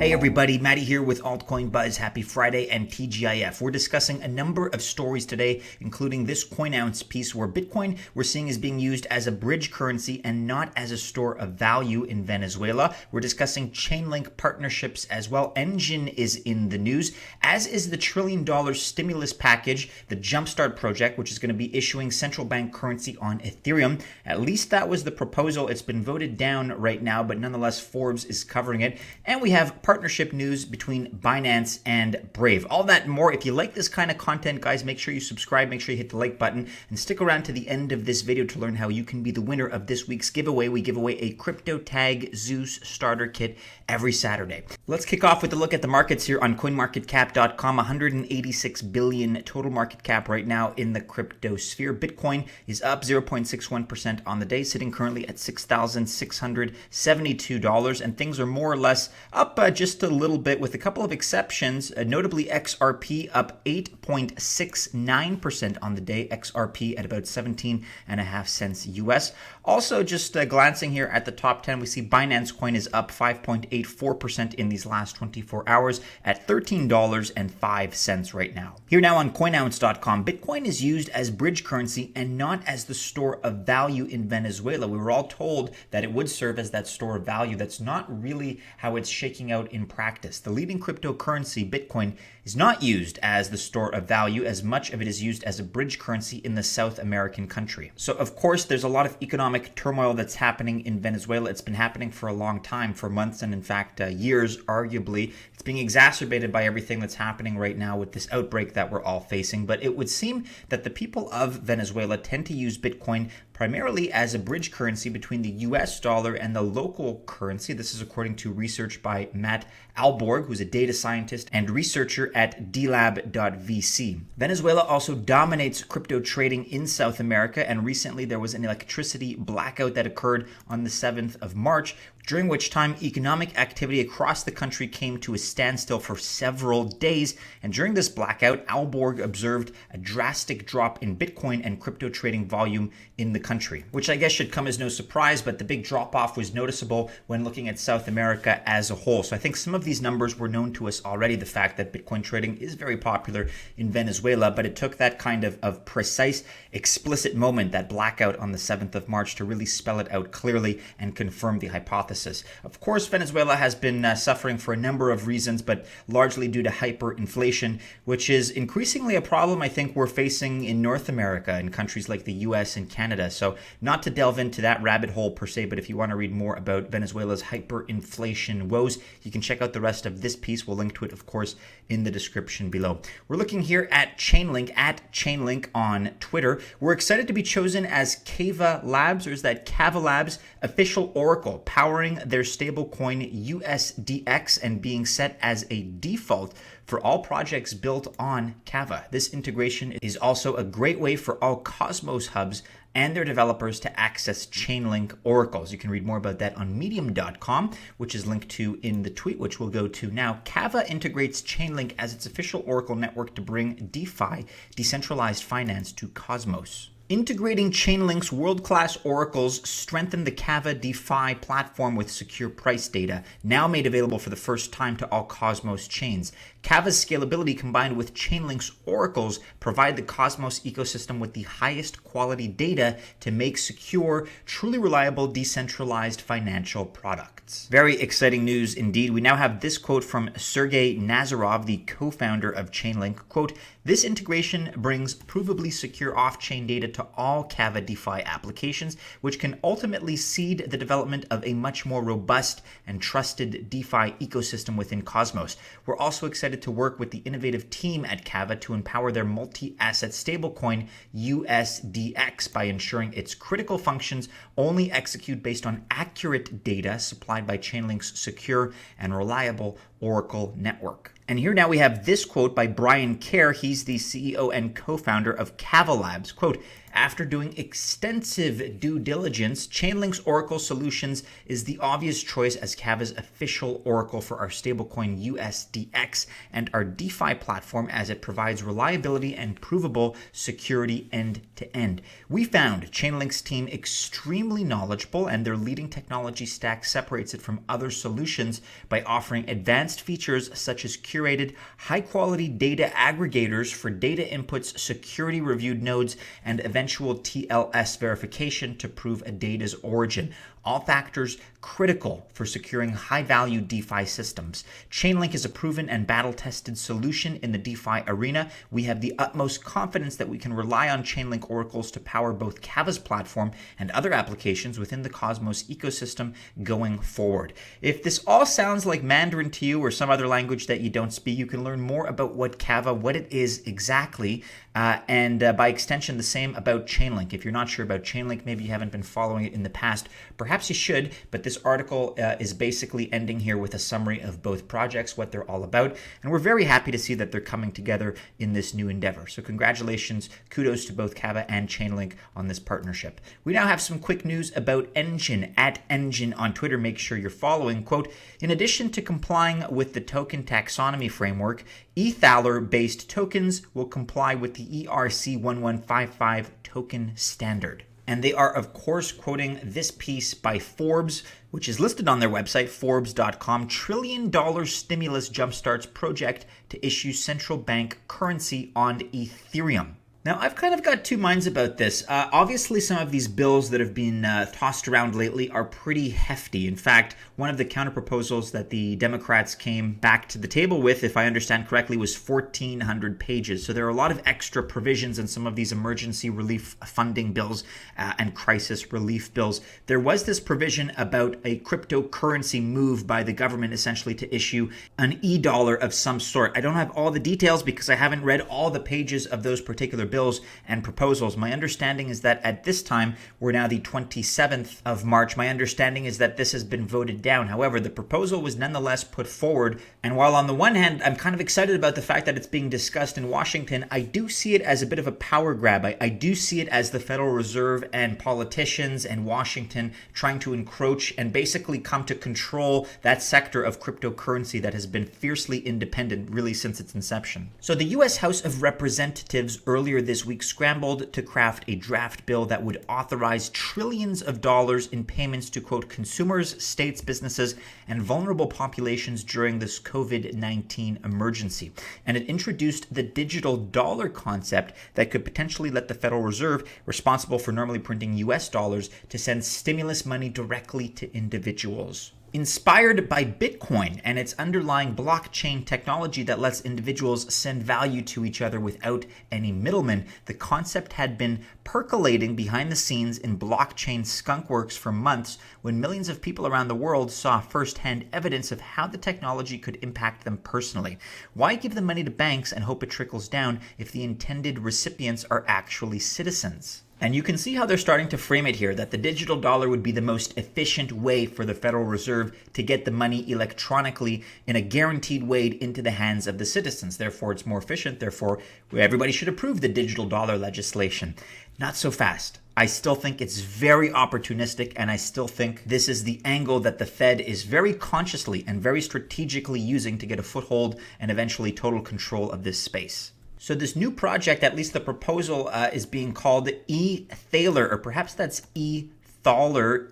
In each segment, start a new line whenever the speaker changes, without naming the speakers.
Hey everybody, Matty here with Altcoin Buzz. Happy Friday and TGIF. We're discussing a number of stories today, including this coin ounce piece where Bitcoin we're seeing is being used as a bridge currency and not as a store of value in Venezuela. We're discussing Chainlink partnerships as well. Enjin is in the news, as is the $1 trillion stimulus package, the Jumpstart project, which is going to be issuing central bank currency on Ethereum. At least that was the proposal. It's been voted down right now, but nonetheless, Forbes is covering it. And we have partnership news between Binance and Brave. All that and more. If you like this kind of content, guys, make sure you subscribe, make sure you hit the like button, and stick around to the end of this video to learn how you can be the winner of this week's giveaway. We give away a CryptoTag Zeus starter kit every Saturday. Let's kick off with a look at the markets here on coinmarketcap.com. 186 billion total market cap right now in the crypto sphere. Bitcoin is up 0.61% on the day, sitting currently at $6,672, and things are more or less up just a little bit with a couple of exceptions, notably XRP up 8.69% on the day, XRP at about 17.5 cents US. Also, just glancing here at the top 10, we see Binance coin is up 5.84% in these last 24 hours at $13.05 right now. Here now on coinounce.com, Bitcoin is used as bridge currency and not as the store of value in Venezuela. We were all told that it would serve as that store of value. That's not really how it's shaking out in practice. The leading cryptocurrency, Bitcoin, is not used as the store of value, as much of it is used as a bridge currency in the South American country. So, of course, there's a lot of economic turmoil that's happening in Venezuela. It's been happening for a long time, for months, and in fact, years, arguably. It's being exacerbated by everything that's happening right now with this outbreak that we're all facing. But it would seem that the people of Venezuela tend to use Bitcoin primarily as a bridge currency between the US dollar and the local currency. This is according to research by Matt Alborg, who's a data scientist and researcher at dlab.vc. Venezuela also dominates crypto trading in South America, and recently there was an electricity blackout that occurred on the 7th of March, during which time economic activity across the country came to a standstill for several days. And during this blackout, Alborg observed a drastic drop in Bitcoin and crypto trading volume in the country, which I guess should come as no surprise, but the big drop off was noticeable when looking at South America as a whole. So I think some of these numbers were known to us already, the fact that Bitcoin trading is very popular in Venezuela, but it took that kind of precise, explicit moment, that blackout on the 7th of March, to really spell it out clearly and confirm the hypothesis. Of course, Venezuela has been suffering for a number of reasons, but largely due to hyperinflation, which is increasingly a problem I think we're facing in North America, in countries like the US and Canada. So not to delve into that rabbit hole per se, but if you want to read more about Venezuela's hyperinflation woes, you can check out the rest of this piece. We'll link to it, of course, in the description below. We're looking here at Chainlink on Twitter. We're excited to be chosen as Kava Labs, or is that Kava Labs, official oracle, powering their stablecoin USDX and being set as a default for all projects built on Kava. This integration is also a great way for all Cosmos hubs and their developers to access Chainlink oracles. You can read more about that on medium.com, which is linked to in the tweet, which we'll go to now. Kava integrates Chainlink as its official oracle network to bring DeFi, decentralized finance, to Cosmos. Integrating Chainlink's world-class oracles strengthen the Kava DeFi platform with secure price data, now made available for the first time to all Cosmos chains. Kava's scalability combined with Chainlink's oracles provide the Cosmos ecosystem with the highest quality data to make secure, truly reliable, decentralized financial products. Very exciting news indeed. We now have this quote from Sergey Nazarov, the co-founder of Chainlink. Quote, "This integration brings provably secure off-chain data to all Kava DeFi applications, which can ultimately seed the development of a much more robust and trusted DeFi ecosystem within Cosmos. We're also excited to work with the innovative team at Kava to empower their multi-asset stablecoin USDX by ensuring its critical functions only execute based on accurate data supplied by Chainlink's secure and reliable Oracle network." And here now we have this quote by Brian Kerr. He's the CEO and co-founder of Kava Labs. Quote, after doing extensive due diligence, Chainlink's Oracle Solutions is the obvious choice as Kava's official oracle for our stablecoin USDX and our DeFi platform, as it provides reliability and provable security end to end. We found Chainlink's team extremely knowledgeable, and their leading technology stack separates it from other solutions by offering advanced features such as curated, high-quality data aggregators for data inputs, security-reviewed nodes, and eventual TLS verification to prove a data's origin. All factors critical for securing high-value DeFi systems. Chainlink is a proven and battle-tested solution in the DeFi arena. We have the utmost confidence that we can rely on Chainlink oracles to power both Kava's platform and other applications within the Cosmos ecosystem going forward. If this all sounds like Mandarin to you or some other language that you don't speak, you can learn more about what it is exactly, and by extension, the same about Chainlink. If you're not sure about Chainlink, maybe you haven't been following it in the past, perhaps you should, but this article is basically ending here with a summary of both projects, what they're all about, and we're very happy to see that they're coming together in this new endeavor. So congratulations, kudos to both Kava and Chainlink on this partnership. We now have some quick news about Enjin. At Enjin on Twitter, make sure you're following. Quote, in addition to complying with the token taxonomy framework, eThaler-based tokens will comply with the ERC1155 token standard. And they are, of course, quoting this piece by Forbes, which is listed on their website, Forbes.com. $1 trillion stimulus jumpstarts project to issue central bank currency on Ethereum. Now, I've kind of got two minds about this. Obviously, some of these bills that have been tossed around lately are pretty hefty. In fact, one of the counterproposals that the Democrats came back to the table with, if I understand correctly, was 1,400 pages. So there are a lot of extra provisions in some of these emergency relief funding bills and crisis relief bills. There was this provision about a cryptocurrency move by the government, essentially to issue an e-dollar of some sort. I don't have all the details because I haven't read all the pages of those particular bills and proposals. My understanding is that at this time, we're now the 27th of March. My understanding is that this has been voted down. However, the proposal was nonetheless put forward. And while on the one hand, I'm kind of excited about the fact that it's being discussed in Washington, I do see it as a bit of a power grab. I do see it as the Federal Reserve and politicians and Washington trying to encroach and basically come to control that sector of cryptocurrency that has been fiercely independent really since its inception. So the U.S. House of Representatives earlier this week scrambled to craft a draft bill that would authorize trillions of dollars in payments to, quote, consumers, states, businesses, and vulnerable populations during this COVID-19 emergency. And it introduced the digital dollar concept that could potentially let the Federal Reserve, responsible for normally printing US dollars, to send stimulus money directly to individuals. Inspired by Bitcoin and its underlying blockchain technology that lets individuals send value to each other without any middlemen, the concept had been percolating behind the scenes in blockchain skunkworks for months when millions of people around the world saw firsthand evidence of how the technology could impact them personally. Why give the money to banks and hope it trickles down if the intended recipients are actually citizens? And you can see how they're starting to frame it here, that the digital dollar would be the most efficient way for the Federal Reserve to get the money electronically in a guaranteed way into the hands of the citizens. Therefore, it's more efficient. Therefore, everybody should approve the digital dollar legislation. Not so fast. I still think it's very opportunistic, and I still think this is the angle that the Fed is very consciously and very strategically using to get a foothold and eventually total control of this space. So this new project, at least the proposal, is being called eThaler, or perhaps that's eThaler,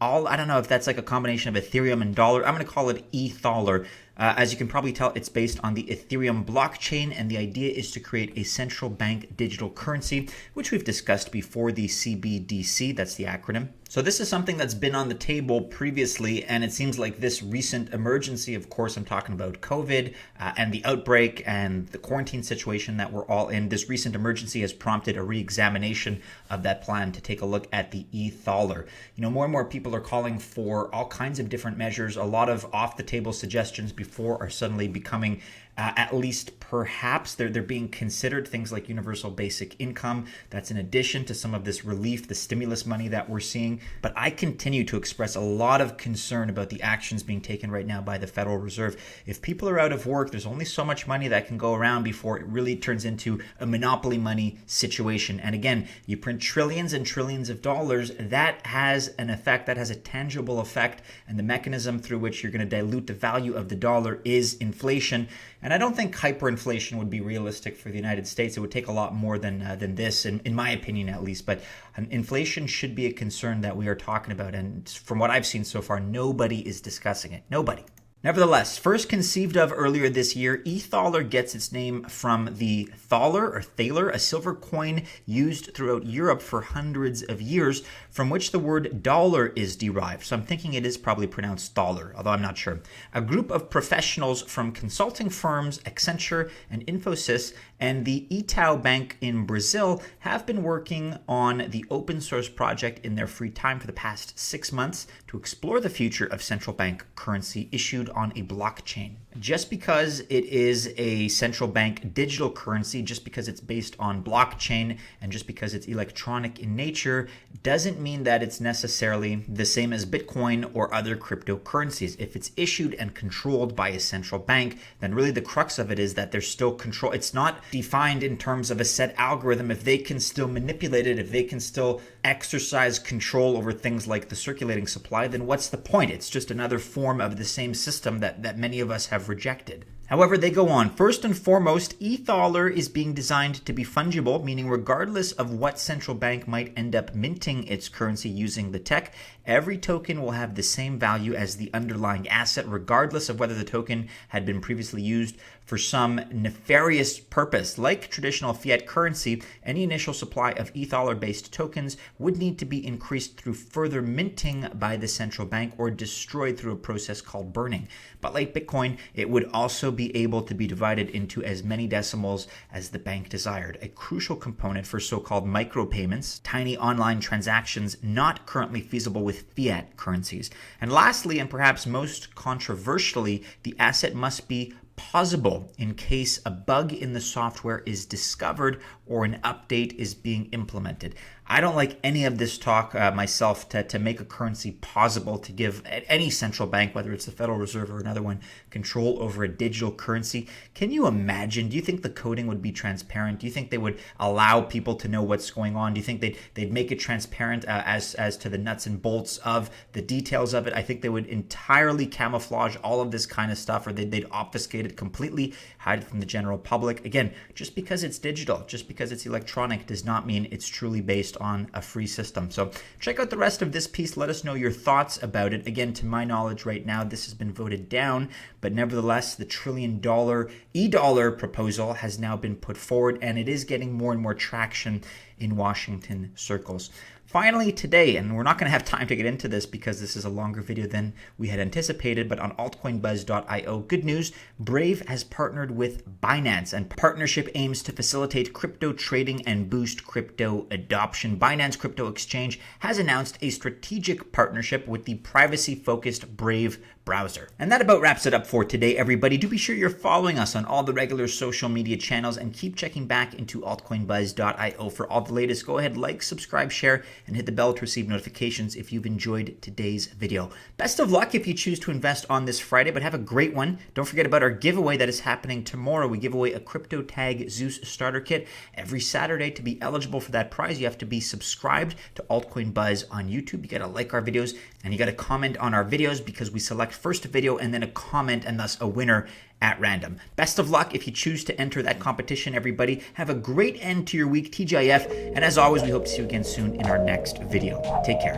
I don't know if that's like a combination of Ethereum and dollar. I'm going to call it eThaler. As you can probably tell, it's based on the Ethereum blockchain, and the idea is to create a central bank digital currency, which we've discussed before, the CBDC, that's the acronym. So this is something that's been on the table previously, and it seems like this recent emergency, of course, I'm talking about COVID and the outbreak and the quarantine situation that we're all in. This recent emergency has prompted a re-examination of that plan to take a look at the eThaler. More and more people are calling for all kinds of different measures. A lot of off-the-table suggestions before are suddenly becoming At least perhaps they're being considered, things like universal basic income. That's in addition to some of this relief, the stimulus money that we're seeing. But I continue to express a lot of concern about the actions being taken right now by the Federal Reserve. If people are out of work, there's only so much money that can go around before it really turns into a monopoly money situation. And again, you print trillions and trillions of dollars, that has an effect, that has a tangible effect. And the mechanism through which you're going to dilute the value of the dollar is inflation. And I don't think hyperinflation would be realistic for the United States. It would take a lot more than this, in my opinion at least. But inflation should be a concern that we are talking about. And from what I've seen so far, nobody is discussing it. Nobody. Nevertheless, first conceived of earlier this year, eThaler gets its name from the Thaler, a silver coin used throughout Europe for hundreds of years, from which the word dollar is derived. So I'm thinking it is probably pronounced thaler, although I'm not sure. A group of professionals from consulting firms Accenture and Infosys and the Itaú Bank in Brazil have been working on the open source project in their free time for the past 6 months to explore the future of central bank currency issued on a blockchain. Just because it is a central bank digital currency, just because it's based on blockchain, and just because it's electronic in nature, doesn't mean that it's necessarily the same as Bitcoin or other cryptocurrencies. If it's issued and controlled by a central bank, then really the crux of it is that there's still control. It's not defined in terms of a set algorithm. If they can still manipulate it, if they can still exercise control over things like the circulating supply, then what's the point? It's just another form of the same system that many of us have rejected. However, they go on. First and foremost, eThaler is being designed to be fungible, meaning regardless of what central bank might end up minting its currency using the tech, every token will have the same value as the underlying asset, regardless of whether the token had been previously used for some nefarious purpose. Like traditional fiat currency, any initial supply of eThaler-based tokens would need to be increased through further minting by the central bank or destroyed through a process called burning. But like Bitcoin, it would also be able to be divided into as many decimals as the bank desired, a crucial component for so-called micropayments, tiny online transactions not currently feasible with fiat currencies. And lastly, and perhaps most controversially, the asset must be pausable in case a bug in the software is discovered or an update is being implemented. I don't like any of this talk myself to make a currency pausable, to give any central bank, whether it's the Federal Reserve or another one, control over a digital currency. Can you imagine? Do you think the coding would be transparent? Do you think they would allow people to know what's going on? Do you think they'd make it transparent as to the nuts and bolts of the details of it? I think they would entirely camouflage all of this kind of stuff, or they'd obfuscate it completely, hide it from the general public. Again, just because it's digital, just because it's electronic, does not mean it's truly based on a free system. So check out the rest of this piece. Let us know your thoughts about it. Again, to my knowledge right now, this has been voted down, but nevertheless, the $1 trillion e-dollar proposal has now been put forward, and it is getting more and more traction in Washington circles. Finally today, and we're not going to have time to get into this because this is a longer video than we had anticipated, but on altcoinbuzz.io, good news, Brave has partnered with Binance, and partnership aims to facilitate crypto trading and boost crypto adoption. Binance Crypto Exchange has announced a strategic partnership with the privacy-focused Brave browser. And that about wraps it up for today, everybody. Do be sure you're following us on all the regular social media channels and keep checking back into altcoinbuzz.io for all the latest. Go ahead, like, subscribe, share, and hit the bell to receive notifications if you've enjoyed today's video. Best of luck if you choose to invest on this Friday, but have a great one. Don't forget about our giveaway that is happening tomorrow. We give away a CryptoTag Zeus starter kit every Saturday. To be eligible for that prize, you have to be subscribed to Altcoin Buzz on YouTube. You got to like our videos, and you got to comment on our videos, because we select first a video and then a comment, and thus a winner at random. Best of luck if you choose to enter that competition, everybody. Have a great end to your week, TGIF, and as always, we hope to see you again soon in our next video. Take care.